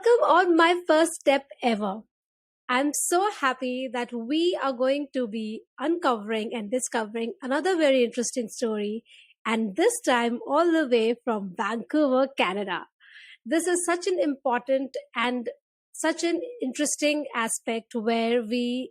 Welcome on my first step ever. I'm so happy that we are going to be uncovering and discovering another very interesting story, and this time all the way from Vancouver, Canada. This is such an important and such an interesting aspect where we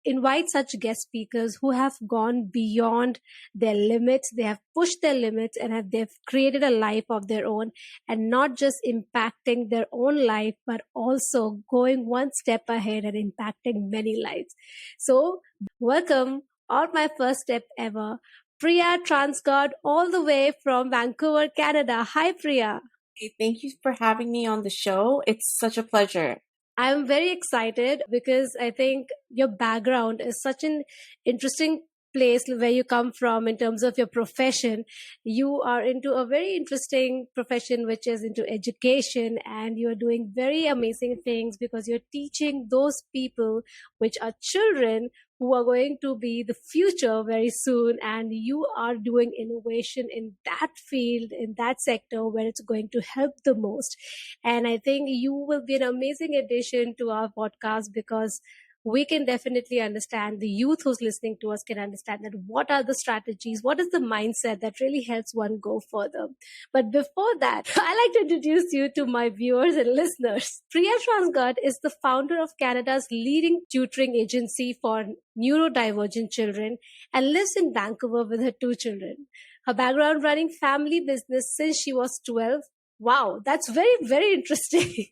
invite such guest speakers who have gone beyond their limits. They have pushed their limits and they've created a life of their own, and not just impacting their own life but also going one step ahead and impacting many lives. So welcome on my first step ever, Priya Transgod, all the way from Vancouver, Canada. Hi, Priya. Hey, thank you for having me on the show. It's such a pleasure. I'm very excited because I think your background is such an interesting place where you come from in terms of your profession. You are into a very interesting profession, which is into education, and you're doing very amazing things because you're teaching those people, which are children, who are going to be the future very soon. And you are doing innovation in that field, in that sector where it's going to help the most. And I think you will be an amazing addition to our podcast because we can definitely understand, the youth who's listening to us can understand that what are the strategies, what is the mindset that really helps one go further. But before that, I like to introduce you to my viewers and listeners. Priya Transgad is the founder of Canada's leading tutoring agency for neurodivergent children and lives in Vancouver with her two children. Her background: running family business since she was 12. Wow, that's very, very interesting.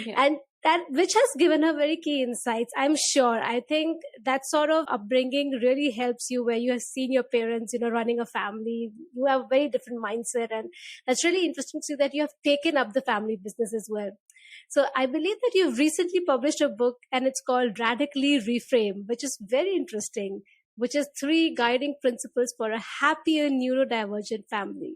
Yeah. And that which has given her very key insights, I'm sure. I think that sort of upbringing really helps you, where you have seen your parents, running a family. You have a very different mindset, and that's really interesting to see that you have taken up the family business as well. So I believe that you've recently published a book, and it's called Radically Reframe, which is very interesting, which is 3 guiding principles for a happier neurodivergent family.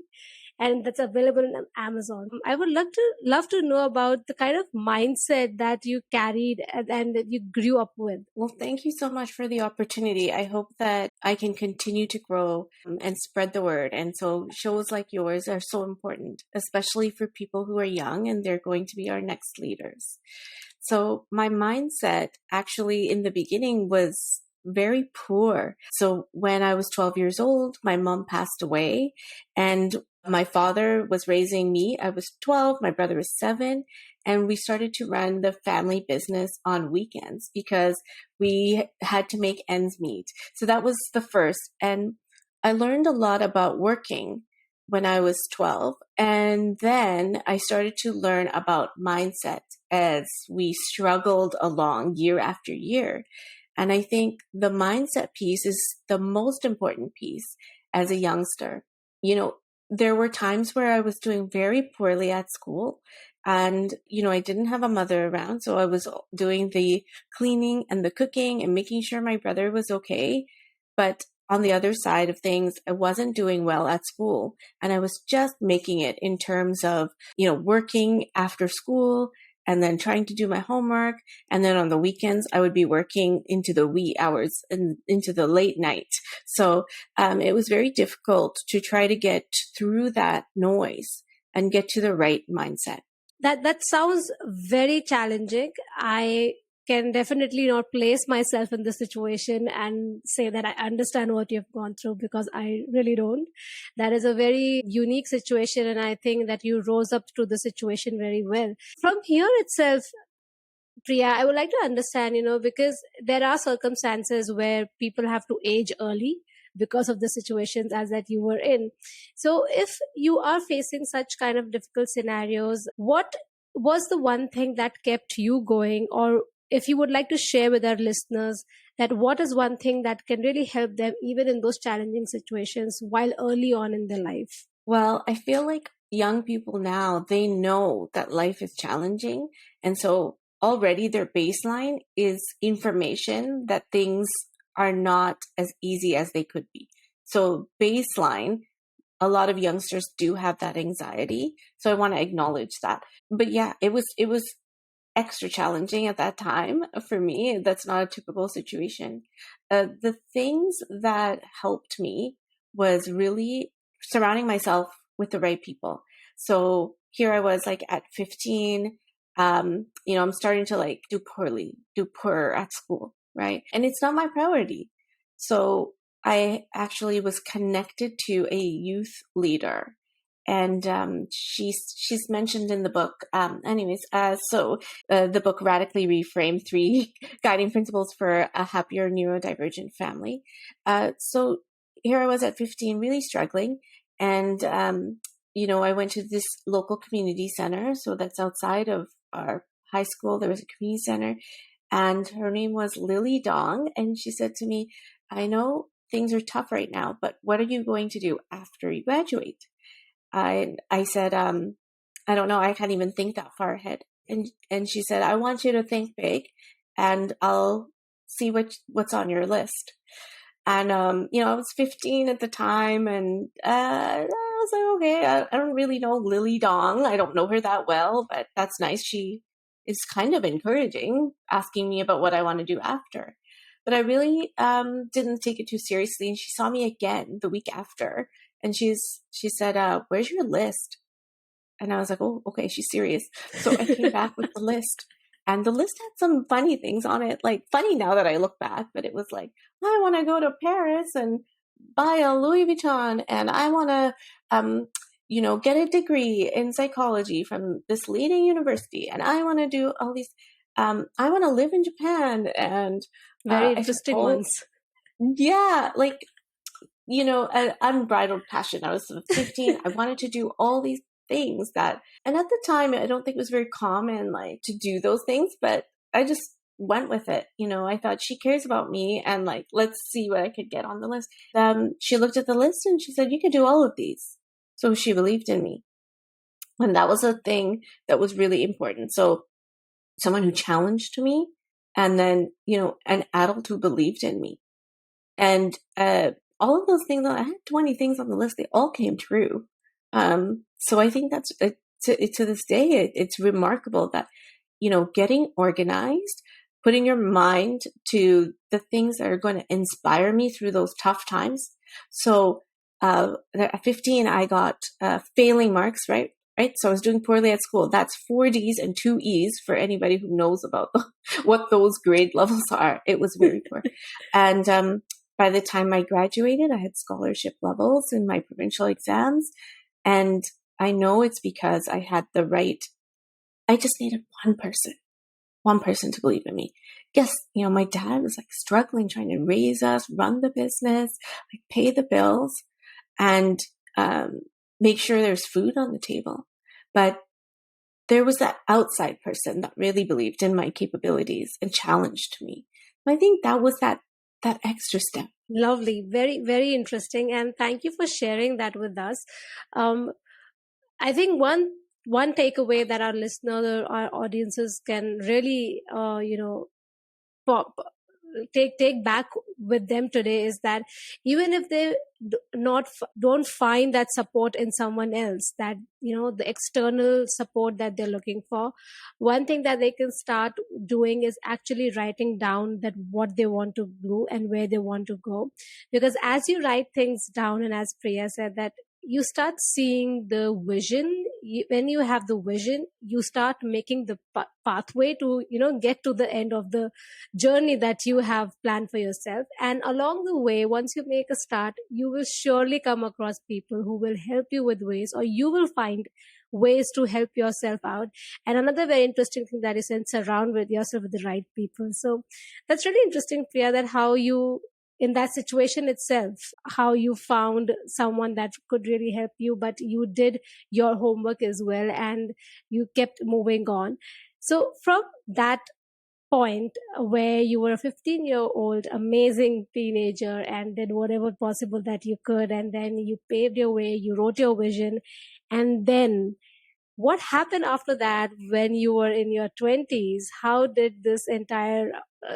And that's available on Amazon. I would love to know about the kind of mindset that you carried and that you grew up with. Well, thank you so much for the opportunity. I hope that I can continue to grow and spread the word. And so shows like yours are so important, especially for people who are young and they're going to be our next leaders. So my mindset actually in the beginning was very poor. So when I was 12 years old, my mom passed away, and my father was raising me. I was 12, my brother was 7, and we started to run the family business on weekends because we had to make ends meet. So that was the first. And I learned a lot about working when I was 12. And then I started to learn about mindset as we struggled along year after year. And I think the mindset piece is the most important piece as a youngster. There were times where I was doing very poorly at school, and, I didn't have a mother around. So I was doing the cleaning and the cooking and making sure my brother was okay. But on the other side of things, I wasn't doing well at school, and I was just making it in terms of, working after school and then trying to do my homework. And then on the weekends, I would be working into the wee hours and into the late night. So it was very difficult to try to get through that noise and get to the right mindset. That sounds very challenging. I can definitely not place myself in this situation and say that I understand what you've gone through, because I really don't. That is a very unique situation, and I think that you rose up to the situation very well. From here itself, Priya, I would like to understand, because there are circumstances where people have to age early because of the situations as that you were in. So if you are facing such kind of difficult scenarios, what was the one thing that kept you going? Or if you would like to share with our listeners that what is one thing that can really help them even in those challenging situations while early on in their life? Well, I feel like young people now, they know that life is challenging. And so already their baseline is information that things are not as easy as they could be. So baseline, a lot of youngsters do have that anxiety. So I want to acknowledge that. But yeah, it was extra challenging at that time for me. That's not a typical situation. The things that helped me was really surrounding myself with the right people. So here I was, like, at 15, I'm starting to like do poorer at school, right? And it's not my priority. So I actually was connected to a youth leader, and she's mentioned in the book. The book Radically Reframed: Three Guiding Principles for a Happier Neurodivergent Family. So here I was at 15, really struggling, and I went to this local community center. So that's outside of our high school. There was a community center, and her name was Lily Dong, and she said to me, "I know things are tough right now, but what are you going to do after you graduate?" I said, "I don't know. I can't even think that far ahead." And she said, "I want you to think big, and I'll see what's on your list." And I was 15 at the time, and I was like, okay, I don't really know Lily Dong. I don't know her that well, but that's nice. She is kind of encouraging, asking me about what I want to do after. But I really didn't take it too seriously. And she saw me again the week after, and she said, "Where's your list?" And I was like, "Oh, okay, she's serious." So I came back with the list. And the list had some funny things on it, like funny now that I look back, but it was like, I want to go to Paris and buy a Louis Vuitton, and I want to, get a degree in psychology from this leading university, and I want to do all these, I want to live in Japan, and Very I said, interesting oh, ones. yeah, like, an unbridled passion. I was 15. I wanted to do all these things and at the time, I don't think it was very common, like, to do those things, but I just went with it. I thought, she cares about me, and like, let's see what I could get on the list. She looked at the list and she said, "You could do all of these." So she believed in me. And that was a thing that was really important. So someone who challenged me, and then, an adult who believed in me. And all of those things, I had 20 things on the list, they all came true. So I think that's to this day, it's remarkable that, getting organized, putting your mind to the things that are going to inspire me through those tough times. So at 15, I got failing marks, right? Right. So I was doing poorly at school. That's 4 Ds and 2 Es for anybody who knows about what those grade levels are. It was very poor. And by the time I graduated, I had scholarship levels in my provincial exams. And I know it's because I just needed one person to believe in me. Yes, my dad was like struggling, trying to raise us, run the business, like pay the bills, and make sure there's food on the table. But there was that outside person that really believed in my capabilities and challenged me. I think that was that extra step. Lovely. Very, very interesting. And thank you for sharing that with us. Um, I think one takeaway that our listeners or our audiences can really, pop, take back with them today is that even if they don't find that support in someone else, that the external support that they're looking for, one thing that they can start doing is actually writing down that what they want to do and where they want to go. Because as you write things down, and as Priya said, that you start seeing the vision. When you have the vision, you start making the pathway to get to the end of the journey that you have planned for yourself. And along the way, once you make a start, you will surely come across people who will help you with ways, or you will find ways to help yourself out. And another very interesting thing that is, and surround with yourself with the right people. So that's really interesting, Priya, that how you, in that situation itself, how you found someone that could really help you, but you did your homework as well, and you kept moving on. So from that point where you were a 15-year-old amazing teenager and did whatever possible that you could, and then you paved your way, you wrote your vision, and then what happened after that when you were in your 20s? How did this entire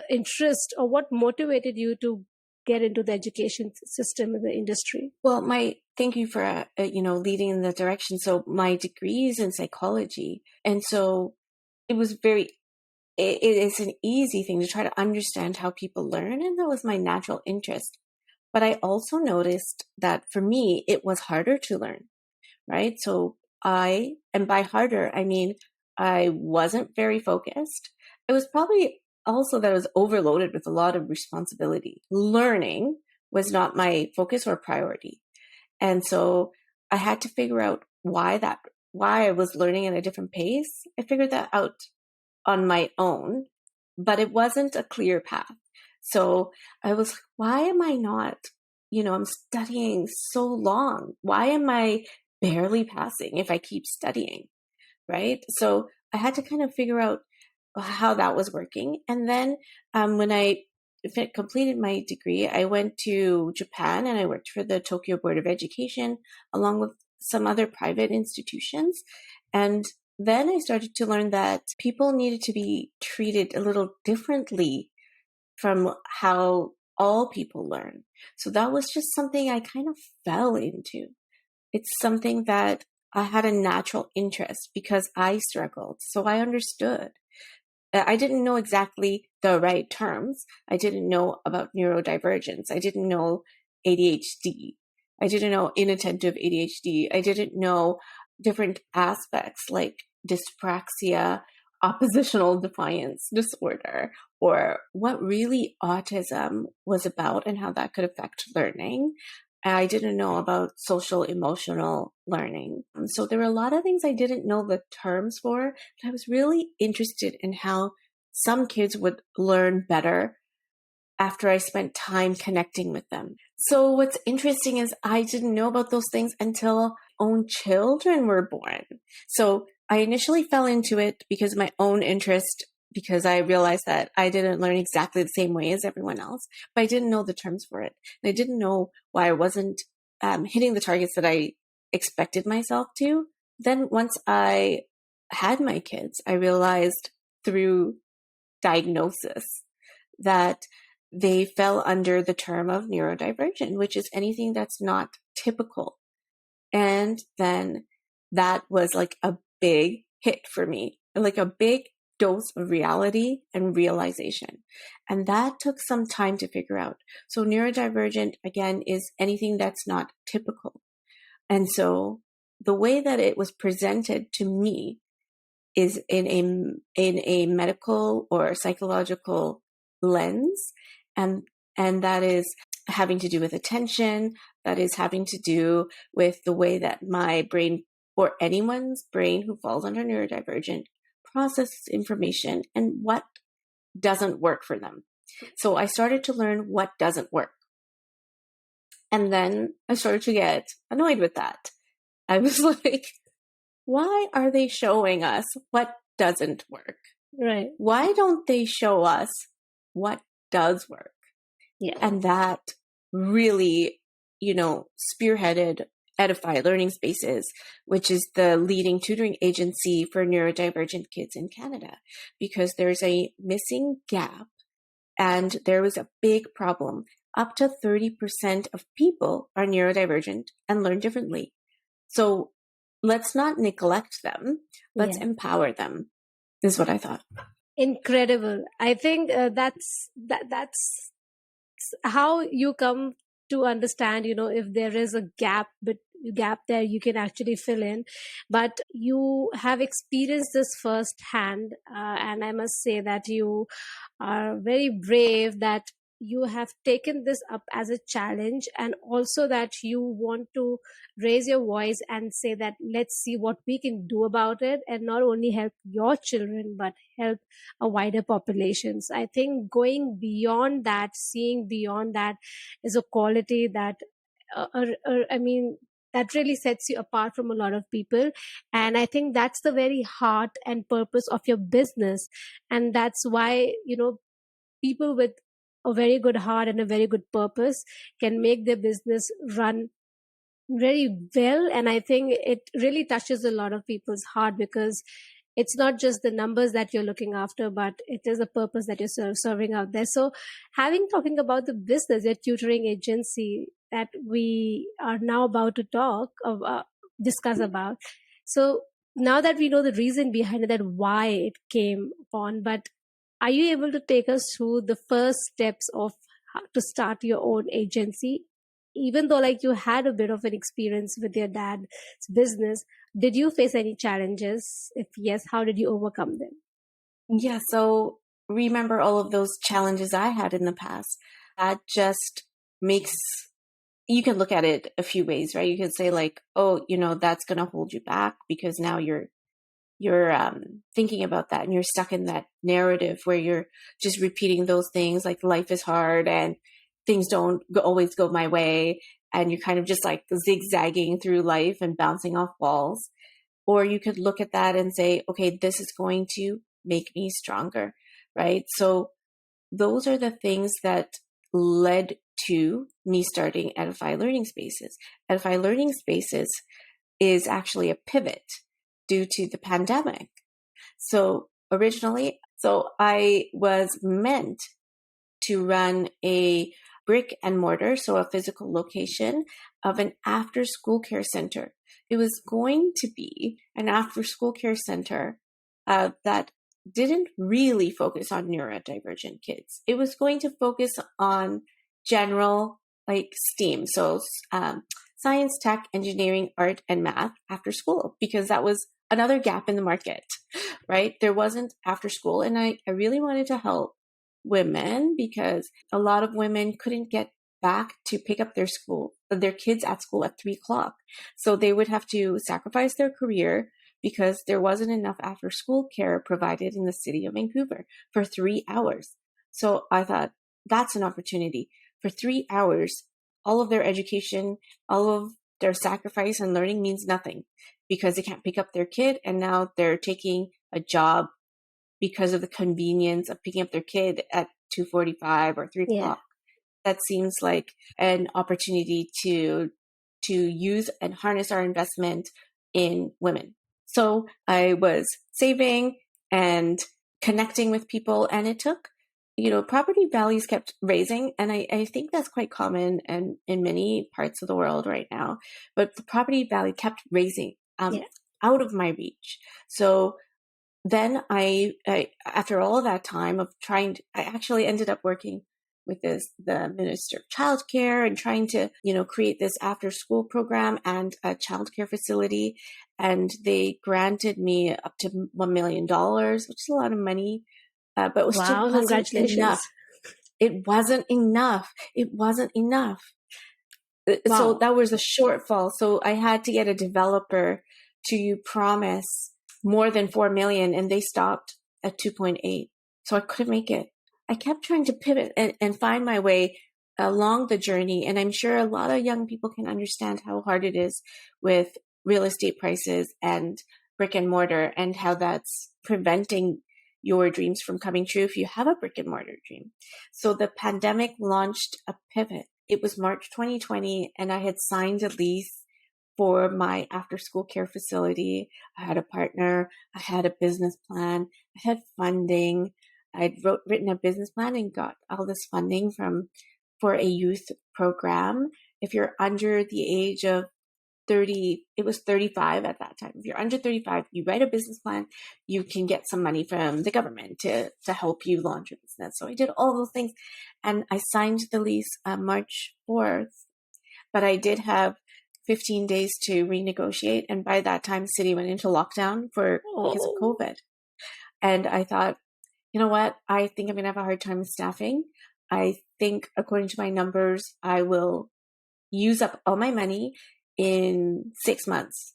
interest, or what motivated you to get into the education system in the industry? Well, thank you for leading in that direction. So my degree is in psychology, and so it was it is an easy thing to try to understand how people learn, and that was my natural interest. But I also noticed that for me, it was harder to learn, right? So and by harder, I mean I wasn't very focused. It was probably also that I was overloaded with a lot of responsibility. Learning was not my focus or priority. And so I had to figure out why I was learning at a different pace. I figured that out on my own, but it wasn't a clear path. So I was like, why am I not, I'm studying so long. Why am I barely passing if I keep studying? Right. So I had to kind of figure out how that was working. And then when I completed my degree, I went to Japan and I worked for the Tokyo Board of Education along with some other private institutions. And then I started to learn that people needed to be treated a little differently from how all people learn. So that was just something I kind of fell into. It's something that I had a natural interest because I struggled. So I understood. I didn't know exactly the right terms. I didn't know about neurodivergence. I didn't know ADHD. I didn't know inattentive ADHD. I didn't know different aspects like dyspraxia, oppositional defiance disorder, or what really autism was about and how that could affect learning. I didn't know about social emotional learning. So there were a lot of things I didn't know the terms for, but I was really interested in how some kids would learn better after I spent time connecting with them. So what's interesting is I didn't know about those things until own children were born. So I initially fell into it because of my own interest, because I realized that I didn't learn exactly the same way as everyone else, but I didn't know the terms for it. And I didn't know why I wasn't hitting the targets that I expected myself to. Then once I had my kids, I realized through diagnosis that they fell under the term of neurodivergent, which is anything that's not typical. And then that was like a big hit for me, like a big dose of reality and realization. And that took some time to figure out. So neurodivergent, again, is anything that's not typical. And so the way that it was presented to me is in a medical or psychological lens, and that is having to do with attention, that is having to do with the way that my brain, or anyone's brain who falls under neurodivergent, processes information and what doesn't work for them. So I started to learn what doesn't work. And then I started to get annoyed with that. I was like, why are they showing us what doesn't work? Right. Why don't they show us what does work? Yeah. And that really, spearheaded Edify Learning Spaces, which is the leading tutoring agency for neurodivergent kids in Canada, because there's a missing gap and there was a big problem. Up to 30% of people are neurodivergent and learn differently. So let's not neglect them. Let's empower them, is what I thought. Incredible. I think that's how you come to understand, if there is a gap there, you can actually fill in. But you have experienced this firsthand, and I must say that you are very brave that you have taken this up as a challenge, and also that you want to raise your voice and say that let's see what we can do about it, and not only help your children but help a wider populations. I think going beyond that, seeing beyond that, is a quality that I mean, that really sets you apart from a lot of people. And I think that's the very heart and purpose of your business. And that's why, people with a very good heart and a very good purpose can make their business run very well. And I think it really touches a lot of people's heart, because it's not just the numbers that you're looking after, but it is a purpose that you're serving out there. So talking about the business, your tutoring agency that we are now about to discuss about. So now that we know the reason behind it, that why it came upon, but are you able to take us through the first steps of how to start your own agency? Even though like you had a bit of an experience with your dad's business, Did you face any challenges? If yes, how did you overcome them? Yeah, so remember all of those challenges I had in the past. That just makes, you can look at it a few ways, right? You could say like, oh, that's going to hold you back because now you're thinking about that and you're stuck in that narrative where you're just repeating those things like life is hard and things don't always go my way, and you're kind of just like zigzagging through life and bouncing off walls. Or you could look at that and say, okay, this is going to make me stronger, right? So those are the things that led to me starting Edify Learning Spaces. Edify Learning Spaces is actually a pivot due to the pandemic. So originally, I was meant to run a brick and mortar, so a physical location of an after school care center. It was going to be an after school care center that didn't really focus on neurodivergent kids. It was going to focus on general like STEAM, so science, tech, engineering, art, and math after school, because that was another gap in the market, right? There wasn't after school, and I really wanted to help women because a lot of women couldn't get back to pick up their kids at school at 3:00. So they would have to sacrifice their career because there wasn't enough after school care provided in the city of Vancouver for 3 hours. So I thought that's an opportunity. For 3 hours, all of their education, all of their sacrifice and learning means nothing because they can't pick up their kid, and now they're taking a job because of the convenience of picking up their kid at 2:45 or 3:00. Yeah. That seems like an opportunity to use and harness our investment in women. So I was saving and connecting with people, and it took, property values kept raising. And I think that's quite common and in many parts of the world right now, but the property value kept raising out of my reach. So then I after all of that time of I actually ended up working with the Minister of Childcare and trying to, create this after school program and a childcare facility. And they granted me up to $1 million, which is a lot of money, but it was still Wow, wasn't enough. congratulations. It wasn't enough. It wasn't enough. So Wow. that was a shortfall. So I had to get a developer to promise more than 4 million, and they stopped at 2.8. So I couldn't make it. I kept trying to pivot and find my way along the journey. And I'm sure a lot of young people can understand how hard it is with real estate prices and brick and mortar, and how that's preventing your dreams from coming true if you have a brick and mortar dream. So the pandemic launched a pivot. It was March 2020, and I had signed a lease for my after school care facility. I had a partner. I had a business plan. I had funding. I'd written a business plan and got all this funding for a youth program. If you're under the age of 30, it was 35 at that time. If you're under 35, you write a business plan, you can get some money from the government to help you launch your business. So I did all those things, and I signed the lease March 4th, but I did have 15 days to renegotiate. And by that time, the city went into lockdown because of COVID. And I thought, you know what? I think I'm going to have a hard time with staffing. I think, according to my numbers, I will use up all my money in 6 months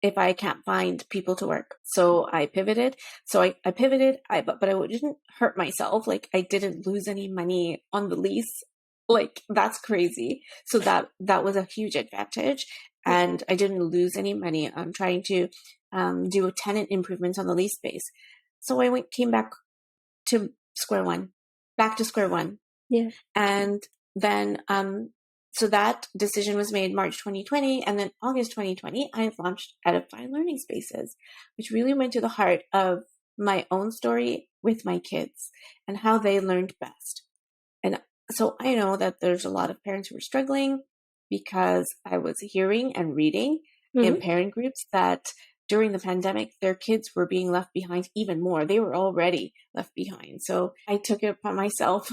if I can't find people to work. So I pivoted. I pivoted, but I didn't hurt myself. Like, I didn't lose any money on the lease. Like, that's crazy. So that was a huge advantage. And I didn't lose any money on trying to do tenant improvements on the lease space. So I came back to square one. Yeah. And then, so that decision was made March 2020. And then August 2020, I launched Edify Learning Spaces, which really went to the heart of my own story with my kids and how they learned best. And so I know that there's a lot of parents who are struggling because I was hearing and reading in parent groups that during the pandemic, their kids were being left behind even more. They were already left behind. So I took it upon myself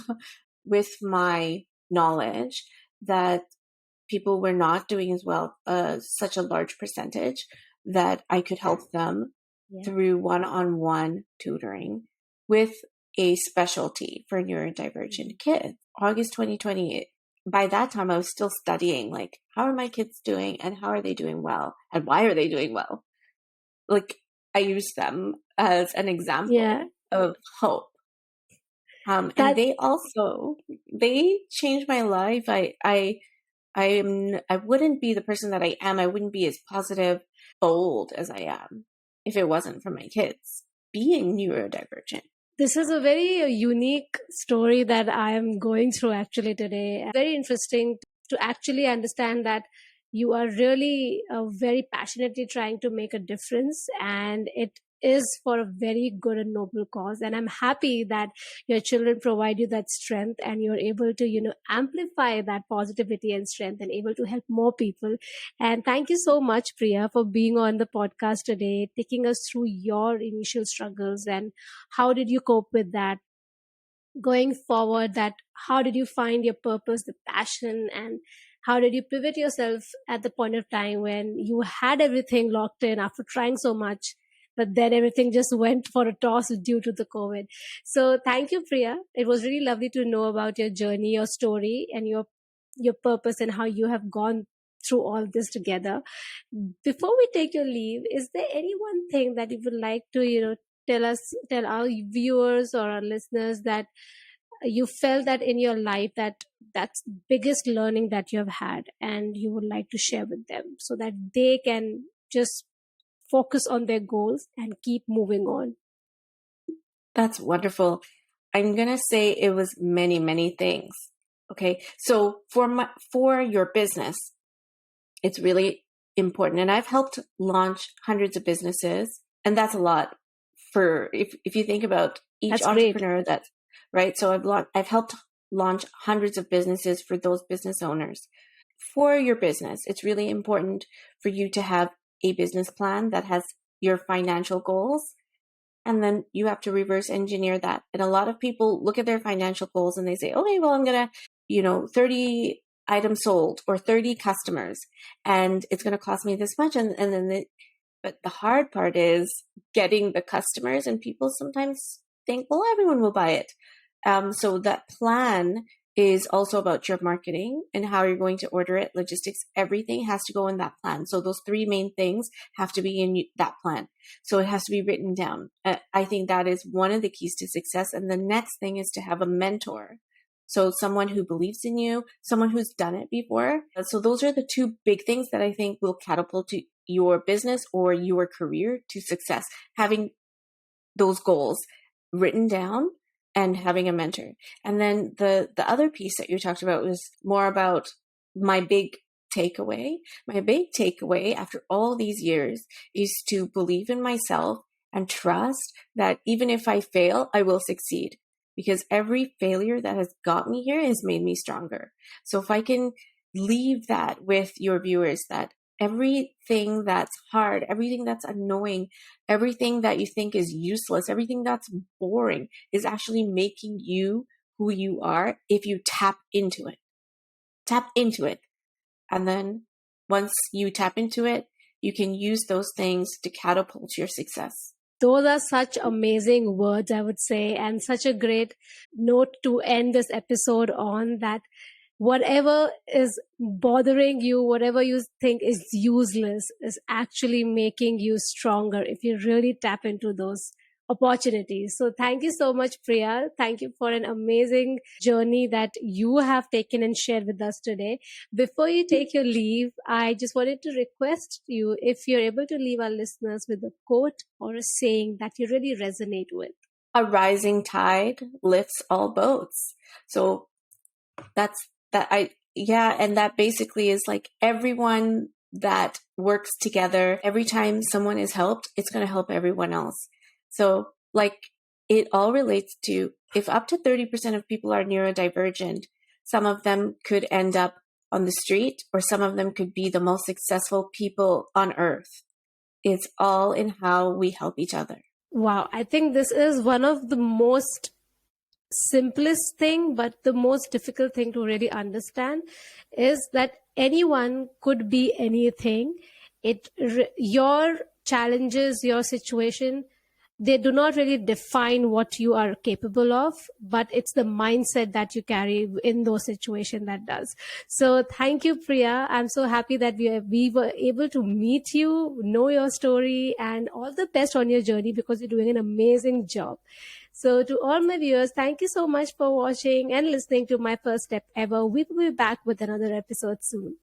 with my knowledge that people were not doing as well, such a large percentage that I could help them through one-on-one tutoring with a specialty for neurodivergent kids. August 2020, by that time I was still studying, like, how are my kids doing and how are they doing well and why are they doing well? Like, I used them as an example of hope. And they changed my life. I wouldn't be the person that I am. I wouldn't be as positive, bold as I am if it wasn't for my kids being neurodivergent. This is a very unique story that I am going through actually today. Very interesting to actually understand that you are really very passionately trying to make a difference, and it is for a very good and noble cause. And I'm happy that your children provide you that strength and you're able to amplify that positivity and strength and able to help more people. And thank you so much, Priya, for being on the podcast today, taking us through your initial struggles and how did you cope with that going forward, that how did you find your purpose, the passion, and how did you pivot yourself at the point of time when you had everything locked in after trying so much, but then everything just went for a toss due to the COVID. So thank you, Priya. It was really lovely to know about your journey, your story, and your purpose and how you have gone through all this together. Before we take your leave, is there any one thing that you would like to tell our viewers or our listeners that you felt that in your life that's biggest learning that you have had and you would like to share with them so that they can just focus on their goals and keep moving on? That's wonderful. I'm going to say it was many, many things. Okay. So for your business, it's really important. And I've helped launch hundreds of businesses, and that's a lot for, if you think about each That's entrepreneur, great. that's right. So I've helped launch hundreds of businesses for those business owners. For your business, it's really important for you to have a business plan that has your financial goals. And then you have to reverse engineer that. And a lot of people look at their financial goals and they say, okay, well, I'm going to, 30 items sold or 30 customers, and it's going to cost me this much. And then but the hard part is getting the customers, and people sometimes think, well, everyone will buy it. So that plan is also about your marketing and how you're going to order it, logistics, everything has to go in that plan. So those three main things have to be in that plan. So it has to be written down. I think that is one of the keys to success. And the next thing is to have a mentor. So someone who believes in you, someone who's done it before. So those are the two big things that I think will catapult to your business or your career to success. Having those goals written down and having a mentor. And then the other piece that you talked about was more about my big takeaway. My big takeaway after all these years is to believe in myself and trust that even if I fail, I will succeed. Because every failure that has got me here has made me stronger. So if I can leave that with your viewers, that everything that's hard, everything that's annoying, everything that you think is useless, everything that's boring is actually making you who you are if you tap into it. Tap into it. And then once you tap into it, you can use those things to catapult your success. Those are such amazing words, I would say, and such a great note to end this episode on, that whatever is bothering you, whatever you think is useless, is actually making you stronger if you really tap into those opportunities. So thank you so much, Priya. Thank you for an amazing journey that you have taken and shared with us today. Before you take your leave, I just wanted to request you if you're able to leave our listeners with a quote or a saying that you really resonate with. A rising tide lifts all boats. So and that basically is like everyone that works together, every time someone is helped, it's going to help everyone else. So like it all relates to, if up to 30% of people are neurodivergent, some of them could end up on the street, or some of them could be the most successful people on earth. It's all in how we help each other. Wow. I think this is one of the most simplest thing, but the most difficult thing to really understand is that anyone could be anything. your challenges, your situation, they do not really define what you are capable of, but it's the mindset that you carry in those situations that does. So thank you, Priya. I'm so happy that we were able to meet you, know your story, and all the best on your journey, because you're doing an amazing job. So to all my viewers, thank you so much for watching and listening to my first step ever. We will be back with another episode soon.